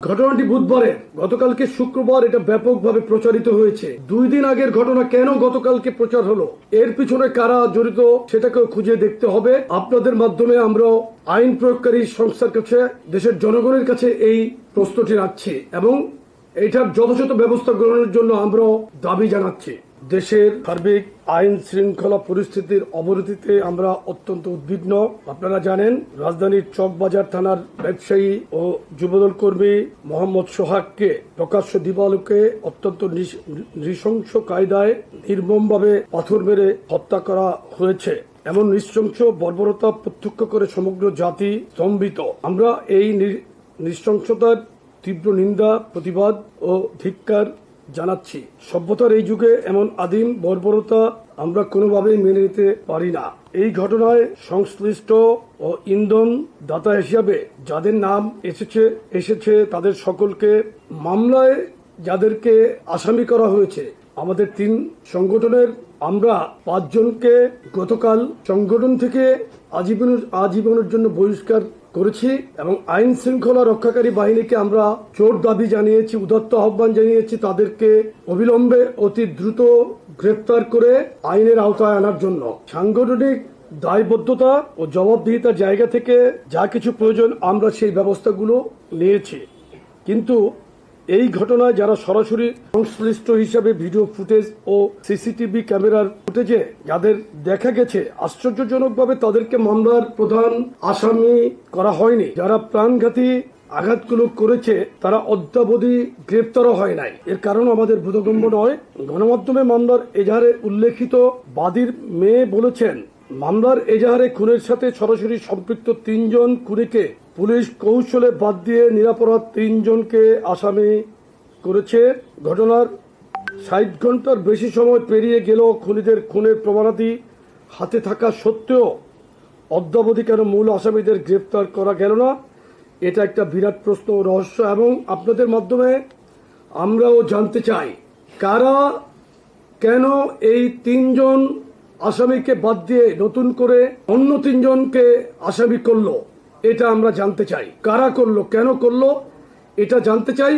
ঘটনাটি বুধবারের, গতকালকে শুক্রবার এটা ব্যাপকভাবে প্রচারিত হয়েছে। 2 দিন আগের ঘটনা কেন গতকালকে প্রচার হলো, এর পিছনে কারা জড়িত সেটাকেও খুঁজে দেখতে হবে। আপনাদের মাধ্যমে আমরা আইন প্রয়োগকারী সংস্থার কাছে, দেশের জনগণের কাছে এই প্রশ্নটি রাখছি এবং এটার যথাযথ ব্যবস্থা গ্রহণের জন্য আমরা দাবি জানাচ্ছি। দেশের সার্বিক আইন শৃঙ্খলা পরিস্থিতির অবনতিতে আমরা অত্যন্ত উদ্বিগ্ন। আপনারা জানেন, রাজধানীর চকবাজার থানার ব্যবসায়ী ও যুবদল কর্মী মোহাম্মদ সোহাগকে প্রকাশ্য দিবালোকে অত্যন্ত নৃশংস কায়দায় নির্মমভাবে পাথর মেরে হত্যা করা হয়েছে। এমন নৃশংস বর্বরতা প্রত্যক্ষ করে সমগ্র জাতি স্তম্ভিত। আমরা এই নৃশংসতার তীব্র নিন্দা, প্রতিবাদ ও ধিক্কার জানাচ্ছি। সভ্যতার এই যুগে এমন আদিম বর্বরতা আমরা কোনোভাবেই মেনে নিতে পারি না। এই ঘটনায় সংশ্লিষ্ট ও ইন্ধন দাতা হিসাবে যাদের নাম এসেছে তাদের সকলকে, মামলায় যাদেরকে আসামি করা হয়েছে, আমাদের 3 সংগঠনের আমরা 5 জনকে গতকাল সংগঠন থেকে আজীবনের জন্য বহিষ্কার করেছি এবং আইন শৃঙ্খলা রক্ষাকারী বাহিনীকে আমরা জোর দাবি জানিয়েছি, উদাত্ত আহ্বান জানিয়েছি তাদেরকে অবিলম্বে অতি দ্রুত গ্রেফতার করে আইনের আওতায় আনার জন্য। সাংগঠনিক দায়বদ্ধতা ও জবাবদিহিতার জায়গা থেকে যা কিছু প্রয়োজন আমরা সেই ব্যবস্থাগুলো নিয়েছি। কিন্তু এই ঘটনায় যারা সরাসরি সংশ্লিষ্ট হিসাবে ভিডিও ফুটেজ ও সিসিটিভি ক্যামেরার ফুটেজে যাদের দেখা গেছে, আশ্চর্যজনকভাবে তাদেরকে মামলার প্রধান আসামি করা হয়নি। যারা প্রাণঘাতী আঘাতগুলো করেছে তারা অদ্যাবধি গ্রেপ্তারও হয় নাই। এর কারণ আমাদের বোধগম্য নয়। গণমাধ্যমে মামলার এজাহারে উল্লেখিত বাদীর মেয়ে বলেছেন, মামলার এজাহারে খুনের সাথে সরাসরি সম্পৃক্ত 3 জন খুনিকে পুলিশ কৌশলে বাদ দিয়ে নিরপরাধ 3 জনকে আসামি করেছে। ঘটনার 60 ঘন্টার বেশি সময় পেরিয়ে গেলেও খুনিদের খুনের প্রমাণাদি হাতে থাকা সত্ত্বেও অদ্যাবধি কেন মূল আসামিদের গ্রেপ্তার করা গেল না, এটা একটা বিরাট প্রশ্ন ও রহস্য। এবং আপনাদের মাধ্যমে আমরাও জানতে চাই, কারা কেন এই 3 জন আসামিকে বাদ দিয়ে নতুন করে অন্য 3 জনকে আসামি করলো, এটা আমরা জানতে চাই। কারা করলো, কেন করলো, এটা জানতে চাই।